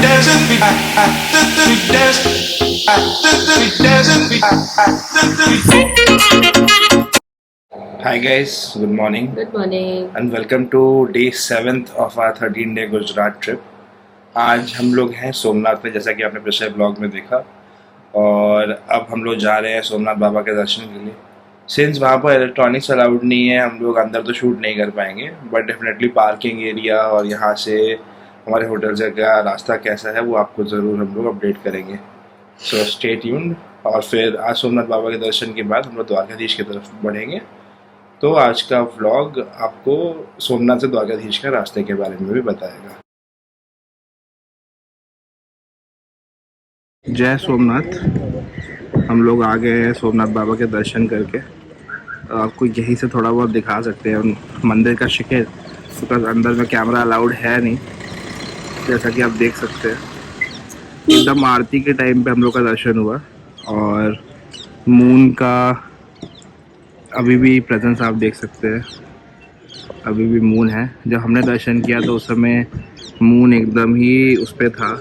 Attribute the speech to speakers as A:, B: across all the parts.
A: Hi guys, good morning.
B: Good morning.
A: And welcome to day 7th of our 13-day Gujarat trip. आज हम लोग हैं सोमनाथ में, जैसा कि आपने पिछले ब्लॉग में देखा, और अब हम लोग जा रहे हैं सोमनाथ बाबा के दर्शन के लिए. सिंस वहाँ पर इलेक्ट्रॉनिक्स अलाउड नहीं है, हम लोग अंदर तो शूट नहीं कर पाएंगे, बट डेफिनेटली पार्किंग एरिया और यहाँ से हमारे होटल से का रास्ता कैसा है वो आपको ज़रूर हम लोग अपडेट करेंगे. So stay tuned. और फिर आज सोमनाथ बाबा के दर्शन के बाद हम लोग द्वारकाधीश की तरफ बढ़ेंगे. तो आज का व्लॉग आपको सोमनाथ से द्वारकाधीश का रास्ते के बारे में भी बताएगा. जय सोमनाथ. हम लोग आ गए हैं सोमनाथ बाबा के दर्शन करके. आपको यहीं से थोड़ा बहुत दिखा सकते हैं मंदिर का शिखर, बिकॉज अंदर में कैमरा अलाउड है नहीं, जैसा कि आप देख सकते हैं. एकदम आरती के टाइम पे हम लोग का दर्शन हुआ, और मून का अभी भी प्रेजेंस आप देख सकते हैं. अभी भी मून है. जब हमने दर्शन किया तो उस समय मून एकदम ही उस पे था,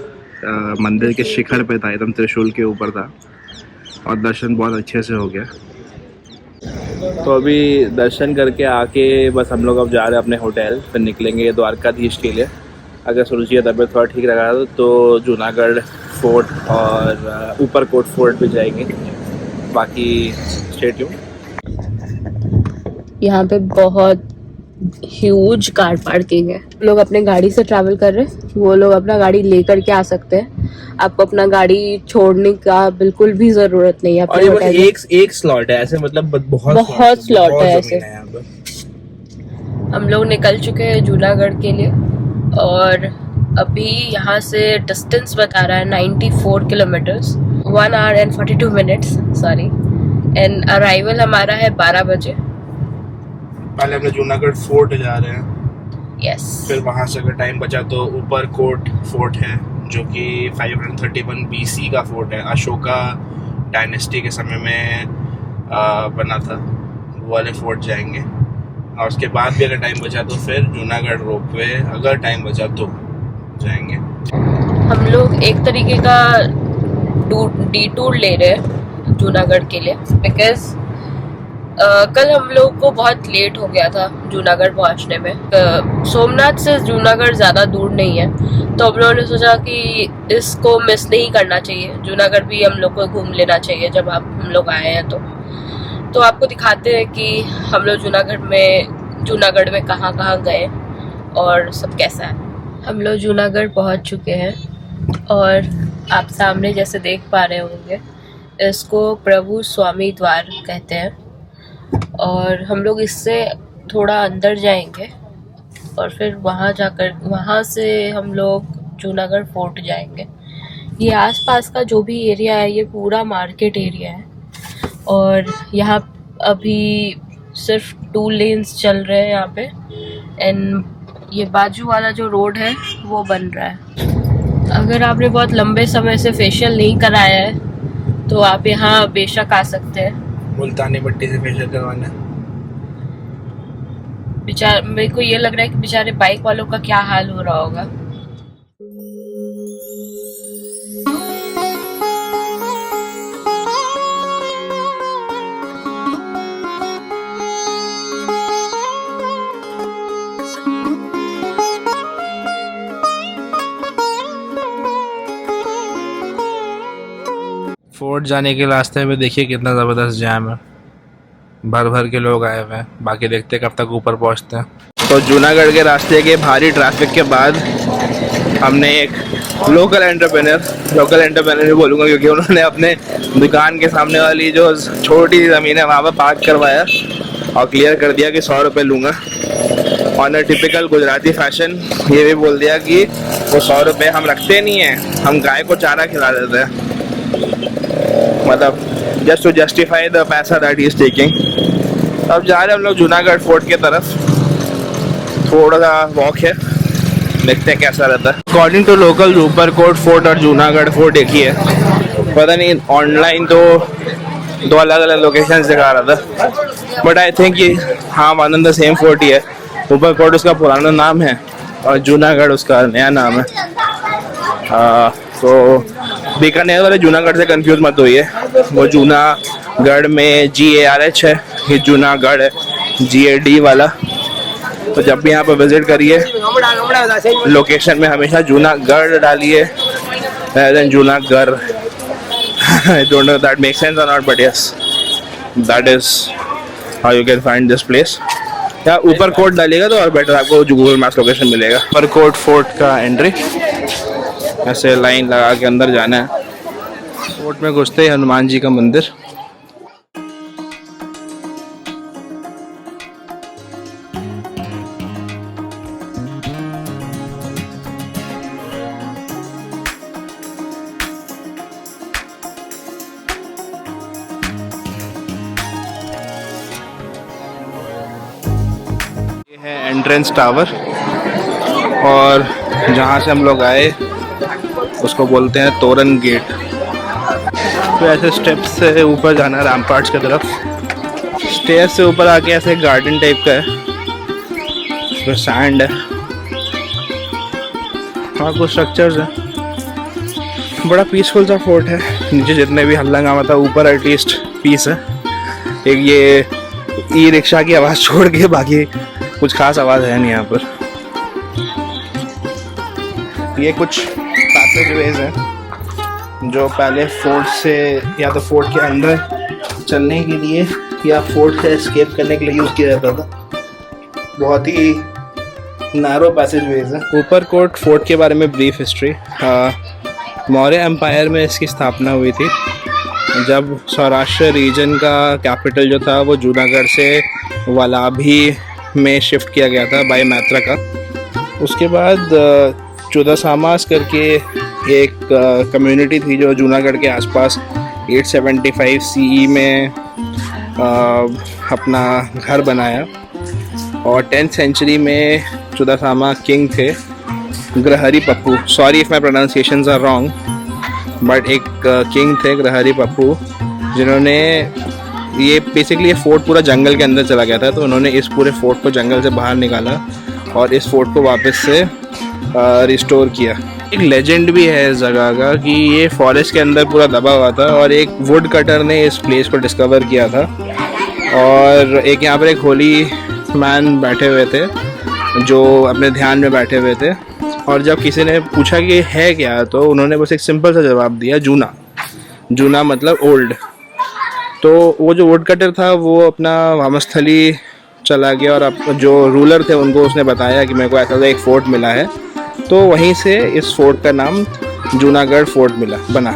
A: मंदिर के शिखर पे था, एकदम त्रिशूल के ऊपर था, और दर्शन बहुत अच्छे से हो गया. तो अभी दर्शन करके आके बस हम लोग अब जा रहे हैं अपने होटल. फिर निकलेंगे द्वारकाधीश के लिए. अगर सोचिए तबीयत थोड़ा ठीक रहा तो जूनागढ़ फोर्ट और ऊपरकोट फोर्ट भी जाएंगे. बाकी स्टे ट्यून्ड.
B: यहाँ पे बहुत ह्यूज कार पार्किंग है. लोग अपने गाड़ी से ट्रैवल कर रहे हैं, वो लोग अपना गाड़ी लेकर के आ सकते हैं. आपको अपना गाड़ी छोड़ने का बिल्कुल भी जरूरत नहीं है.
A: और ये बस एक स्लॉट है ऐसे, मतलब बहुत
B: स्लॉट है ऐसे. हम लोग निकल चुके हैं जूनागढ़ के लिए, और अभी यहाँ से डिस्टेंस बता रहा है 94 kilometres, 1 hour and 42 minutes sorry. And arrival हमारा है 12 बजे.
A: पहले हम लोग जूनागढ़ फोर्ट जा रहे हैं.
B: यस.
A: फिर वहाँ से अगर टाइम बचा तो ऊपरकोट फोर्ट है, जो कि 531 BC का फोर्ट है. अशोका डायनेस्टी के समय में बना था. वो वाले फोर्ट जाएंगे. और उसके बाद भी अगर टाइम बचा तो फिर जूनागढ़ रोपवे, अगर टाइम बचा तो जाएंगे.
B: हम लोग एक तरीके का डिटूर ले रहे हैं जूनागढ़ के लिए, बिकॉज कल हम लोग को बहुत लेट हो गया था जूनागढ़ पहुंचने में. सोमनाथ से जूनागढ़ ज़्यादा दूर नहीं है, तो हम लोगों ने सोचा कि इसको मिस नहीं करना चाहिए. जूनागढ़ भी हम लोग को घूम लेना चाहिए जब हम लोग आए हैं. तो आपको दिखाते हैं कि हम लोग जूनागढ़ में कहाँ कहाँ गए और सब कैसा है. हम लोग जूनागढ़ पहुंच चुके हैं, और आप सामने जैसे देख पा रहे होंगे, इसको प्रभु स्वामी द्वार कहते हैं. और हम लोग इससे थोड़ा अंदर जाएंगे, और फिर वहाँ से हम लोग जूनागढ़ फोर्ट जाएंगे. ये आसपास का जो भी एरिया है, ये पूरा मार्केट एरिया है, और यहाँ अभी सिर्फ 2 lanes चल रहे हैं यहाँ पे. एंड ये बाजू वाला जो रोड है वो बन रहा है. अगर आपने बहुत लंबे समय से फेशियल नहीं कराया है तो आप यहाँ बेशक आ सकते हैं.
A: मुल्तानी मिट्टी से फेशियल करवाना.
B: मेरे को ये लग रहा है कि बेचारे बाइक वालों का क्या हाल हो रहा होगा.
A: फोर्ट जाने के रास्ते में देखिए कितना ज़बरदस्त जैम है. भर भर के लोग आए हुए हैं. बाकी देखते कब तक ऊपर पहुंचते हैं. तो जूनागढ़ के रास्ते के भारी ट्रैफिक के बाद हमने एक लोकल एंटरप्रेन्योर भी बोलूँगा, क्योंकि उन्होंने अपने दुकान के सामने वाली जो छोटी ज़मीन है वहाँ पर पार्क करवाया और क्लियर कर दिया कि 100 रुपये लूँगा. On a typical Gujarati fashion ये भी बोल दिया कि वो 100 रुपये हम रखते नहीं हैं, हम गाय को चारा खिला देते हैं. मतलब जस्ट टू जस्टिफाई द पैसा दैट ही इज टेकिंग. अब जा रहे हैं हम लोग जूनागढ़ फोर्ट की तरफ. थोड़ा सा वॉक है, देखते हैं कैसा रहता है. According to local Uparkot fort और जूनागढ़ फोर्ट एक ही है. पता नहीं ऑनलाइन तो 2 अलग अलग लोकेशन दिखा रहा था, बट आई थिंक ये हाँ one and the same fort ही है. ऊपरकोट उसका पुराना नाम है और जूनागढ़ उसका नया नाम है. तो बीकानेर वाले जूनागढ़ से कंफ्यूज मत होइए, वो जूनागढ़ में GARH है, ये जूनागढ़ है GAD वाला। तो जब भी यहाँ पर विजिट करिए लोकेशन में हमेशा जूनागढ़ डालिए rather than Junagadh. I don't know if that makes sense or not, but yes, that is how you can find this place. या ऊपर कोट डालिएगा तो और बेटर आपको गूगल मैप्स लोकेशन मिलेगा। ऊपर कोट फोर्ट का एंट्री, ऐसे लाइन लगा के अंदर जाना है। फोर्ट में घुसते ही हनुमान जी का मंदिर। एंट्रेंस टावर, और जहाँ से हम लोग आए उसको बोलते हैं तोरण गेट। तो ऐसे स्टेप्स से ऊपर जाना है रैम्पार्ट्स की तरफ। स्टेयर से ऊपर आके ऐसे गार्डन टाइप का है, उसमें सैंड है और कुछ स्ट्रक्चर्स है। बड़ा पीसफुल सा फोर्ट है। नीचे जितने भी हल्ला गामा था, ऊपर एटलीस्ट पीस है। एक ये ई रिक्शा की आवाज़ छोड़ के बाकी कुछ खास आवाज़ है नहीं यहाँ पर। ये कुछ पैसेजवेज हैं जो पहले फोर्ट से या तो फोर्ट के अंदर चलने के लिए या फोर्ट से एस्केप करने के लिए यूज़ किया जाता था। बहुत ही नैरो पैसेजवेज है। ऊपर कोट फोर्ट के बारे में ब्रीफ हिस्ट्री। मौर्य एम्पायर में इसकी स्थापना हुई थी जब सौराष्ट्र रीजन का कैपिटल जो था वो जूनागढ़ से वलाभी में शिफ्ट किया गया था बाय मैत्रा का। उसके बाद चौदासामास करके एक कम्युनिटी थी जो जूनागढ़ के आसपास 875 CE में अपना घर बनाया, और 10th सेंचुरी में चौदासामा किंग थे ग्रहरी पप्पू। Sorry if my pronunciations are wrong, but एक किंग थे ग्रहरी पप्पू जिन्होंने ये बेसिकली ये फोर्ट पूरा जंगल के अंदर चला गया था, तो उन्होंने इस पूरे फोर्ट को जंगल से बाहर निकाला और इस फोर्ट को वापस से रिस्टोर किया। एक लेजेंड भी है इस जगह का कि ये फॉरेस्ट के अंदर पूरा दबा हुआ था और एक वुड कटर ने इस प्लेस को डिस्कवर किया था, और एक यहाँ पर एक होली मैन बैठे हुए थे जो अपने ध्यान में बैठे हुए थे, और जब किसी ने पूछा कि है क्या, तो उन्होंने बस एक सिंपल सा जवाब दिया, जूना। जूना मतलब ओल्ड। तो वो जो वुड कटर था वो अपना वामस्थली चला गया और अब जो रूलर थे उनको उसने बताया कि मेरे को ऐसा एक फ़ोर्ट मिला है, तो वहीं से इस फोर्ट का नाम जूनागढ़ फोर्ट बना।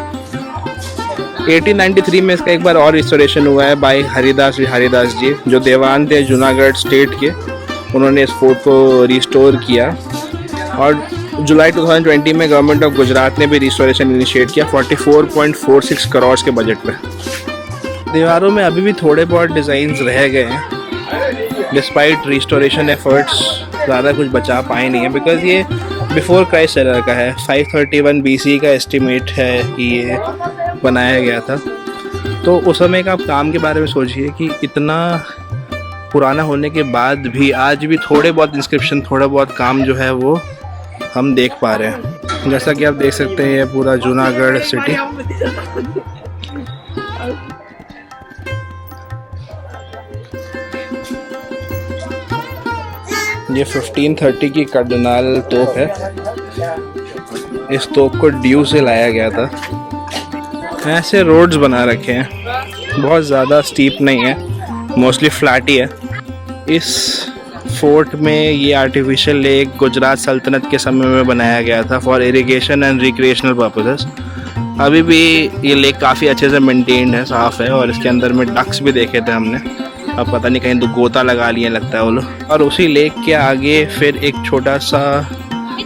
A: 1893 में इसका एक बार और रिस्टोरेशन हुआ है बाय हरिदास जी जो देवान थे जूनागढ़ स्टेट के। उन्होंने इस फोर्ट को रिस्टोर किया, और जुलाई 2020 में गवर्नमेंट ऑफ गुजरात ने भी रिस्टोरेशन इनिशिएट किया 44.46 करोड़ के बजट में। दीवारों में अभी भी थोड़े बहुत डिज़ाइंस रह गए हैं, डिस्पाइट रिस्टोरेशन एफर्ट्स ज़्यादा कुछ बचा पाए नहीं है, बिकॉज ये बिफोर क्राइस्ट एरा का है। 531 BC का एस्टिमेट है कि ये बनाया गया था। तो उस समय का आप काम के बारे में सोचिए कि इतना पुराना होने के बाद भी आज भी थोड़े बहुत इंस्क्रिप्शन, थोड़ा बहुत काम जो है वो हम देख पा रहे हैं। जैसा कि आप देख सकते हैं ये पूरा जूनागढ़ सिटी। ये 1530 की कार्डिनल तोप है। इस तोप को ड्यू से लाया गया था। ऐसे रोड्स बना रखे हैं, बहुत ज़्यादा स्टीप नहीं है, मोस्टली फ्लैट ही है। इस फोर्ट में ये आर्टिफिशियल लेक गुजरात सल्तनत के समय में बनाया गया था for irrigation and recreational purposes. अभी भी ये लेक काफ़ी अच्छे से मेंटेन्ड है, साफ़ है, और इसके अंदर में डक्स भी देखे थे हमने। अब पता नहीं कहीं तो गोता लगा लिए लगता है वो लोग। और उसी लेक के आगे फिर एक छोटा सा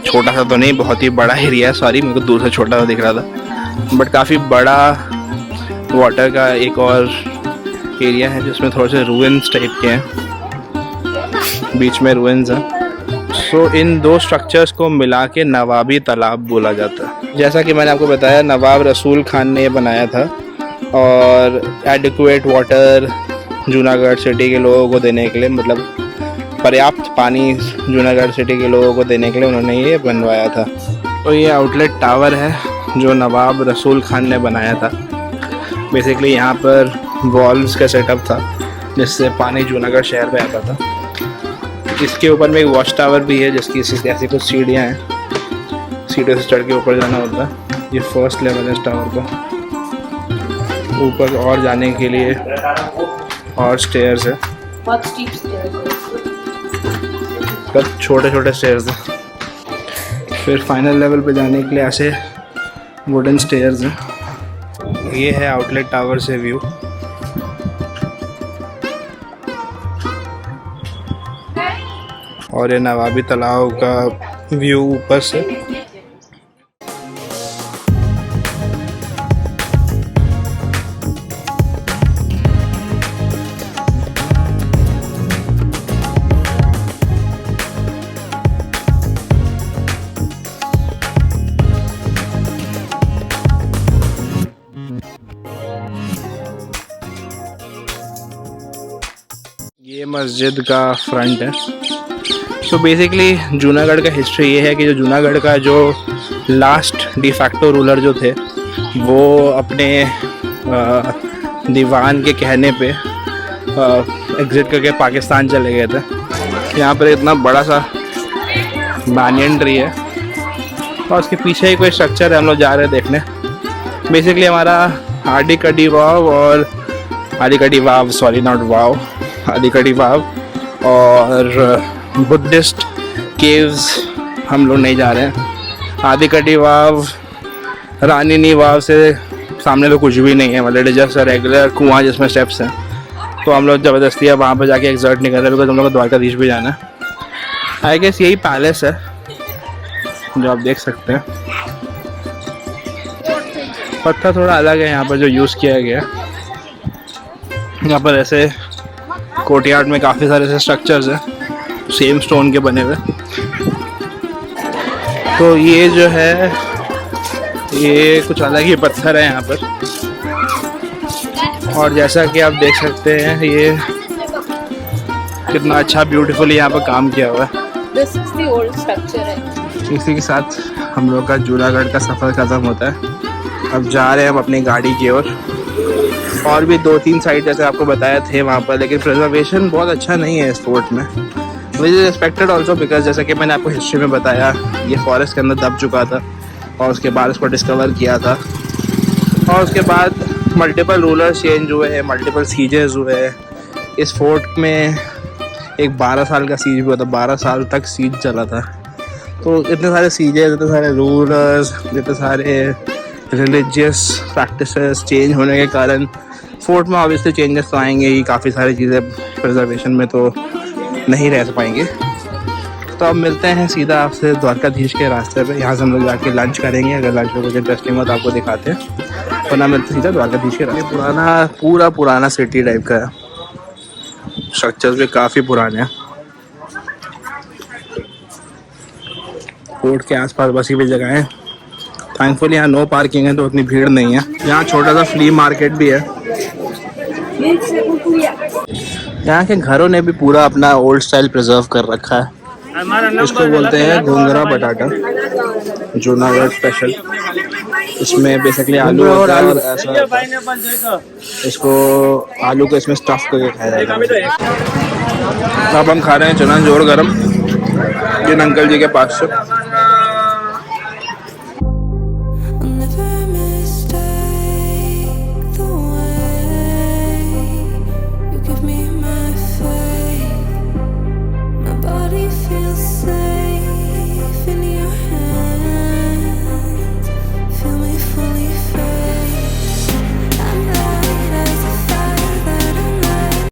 A: तो नहीं, बहुत ही बड़ा एरिया है, सॉरी मेरे को दूर से छोटा सा दिख रहा था, बट काफ़ी बड़ा वाटर का एक और एरिया है जिसमें थोड़े से रूइंस टाइप के हैं, बीच में रूइंस हैं। सो इन दो स्ट्रक्चर्स को मिला के नवाबी तालाब बोला जाता है। जैसा कि मैंने आपको बताया, नवाब रसूल खान ने ये बनाया था, और एडिक्वेट वाटर जूनागढ़ सिटी के लोगों को देने के लिए, मतलब पर्याप्त पानी जूनागढ़ सिटी के लोगों को देने के लिए उन्होंने ये बनवाया था। तो ये आउटलेट टावर है जो नवाब रसूल खान ने बनाया था। बेसिकली यहाँ पर वॉल्स का सेटअप था जिससे पानी जूनागढ़ शहर में आता था। इसके ऊपर में एक वॉच टावर भी है जिसकी ऐसी कुछ सीढ़ियाँ हैं, सीढ़ियों से चढ़ के ऊपर जाना होता है। ये फर्स्ट लेवल है इस टावर का। ऊपर और जाने के लिए और स्टेयर्स है,
B: बहुत स्टीप स्टेयर्स
A: सब छोटे छोटे स्टेयर्स हैं। फिर फाइनल लेवल पे जाने के लिए ऐसे वुडन स्टेयर्स हैं। ये है आउटलेट टावर से व्यू। और ये नवाबी तालाब का व्यू ऊपर से। ये मस्जिद का फ्रंट है। तो बेसिकली जूनागढ़ का हिस्ट्री ये है कि जो जूनागढ़ का जो लास्ट डिफैक्टो रूलर जो थे वो अपने दीवान के कहने पे एग्ज़िट करके पाकिस्तान चले गए थे। यहाँ पर इतना बड़ा सा बानियन ट्री है और उसके पीछे ही कोई स्ट्रक्चर है, हम लोग जा रहे हैं देखने। बेसिकली हमारा आदिकड़ी वाव और आदिकड़ी वाव और बुद्धिस्ट केव्स हम लोग नहीं जा रहे हैं। आदिकड़ी वाव, रानीनी वाव से सामने तो कुछ भी नहीं है, मतलब जस्ट रेगुलर कुआं जिसमें स्टेप्स हैं। तो हम लोग ज़बरदस्ती है वहाँ पर जाके एग्जर्ट नहीं कर रहे बिकॉज हम लोग को द्वारकाधीश भी जाना है। आई गेस यही पैलेस है जो आप देख सकते हैं। पत्थर थोड़ा अलग है यहाँ पर जो यूज़ किया गया। यहाँ पर ऐसे कोर्टयार्ड में काफ़ी सारे ऐसे स्ट्रक्चर्स हैं सेम स्टोन के बने हुए। तो ये जो है ये कुछ अलग ही पत्थर है यहाँ पर। और जैसा कि आप देख सकते हैं ये कितना अच्छा ब्यूटीफुली यहाँ पर काम किया हुआ है।
B: This is the old structure है।
A: इसी के साथ हम लोग का जूनागढ़ का सफ़र ख़त्म होता है। अब जा रहे हैं हम अपनी गाड़ी की ओर। और भी 2-3 साइट जैसे आपको बताया थे वहाँ पर, लेकिन प्रिजर्वेशन बहुत अच्छा नहीं है इस फोर्ट में। Which is expected also because जैसा कि मैंने आपको हिस्ट्री में बताया ये फॉरेस्ट के अंदर दब चुका था और उसके बाद इसको डिस्कवर किया था। और उसके बाद मल्टीपल रूलर्स चेंज हुए हैं, मल्टीपल सीजेस हुए हैं। इस फोर्ट में एक 12 साल का सीज भी हुआ था, 12 साल तक सीज चला था। तो इतने सारे सीजेस, इतने सारे रूलर्स, इतने सारे रिलीजियस प्रैक्टिसेस चेंज होने के कारण फोर्ट में ऑब्वियसली चेंजेस तो आएंगे ही। काफ़ी सारी चीज़ें प्रिजर्वेशन में तो नहीं रह पाएंगे। तो अब मिलते हैं सीधा आपसे द्वारकाधीश के रास्ते पे। यहाँ से हम लोग जाके लंच करेंगे, अगर लंच में कुछ इंटरेस्टिंग हो तो आपको दिखाते हैं। तो ना मिलते सीधा द्वारकाधीश के रास्ते। पुराना सिटी टाइप का है, स्ट्रक्चर्स भी काफ़ी पुराने हैं। फोर्ट के आसपास बसी हुई जगह है। थैंकफुली यहाँ नो पार्किंग है तो उतनी भीड़ नहीं है। यहाँ छोटा सा फ्ली मार्केट भी है। यहाँ के घरों ने भी पूरा अपना ओल्ड स्टाइल प्रिजर्व कर रखा है। इसको बोलते हैं घुंगरा बटाटा, जूनागढ़ स्पेशल। इसमें बेसिकली आलू होता है और ऐसा इसको आलू को इसमें स्टफ करके खाया जाता है। अब हम खा रहे हैं चना जोड़ गरम जिन अंकल जी के पास से।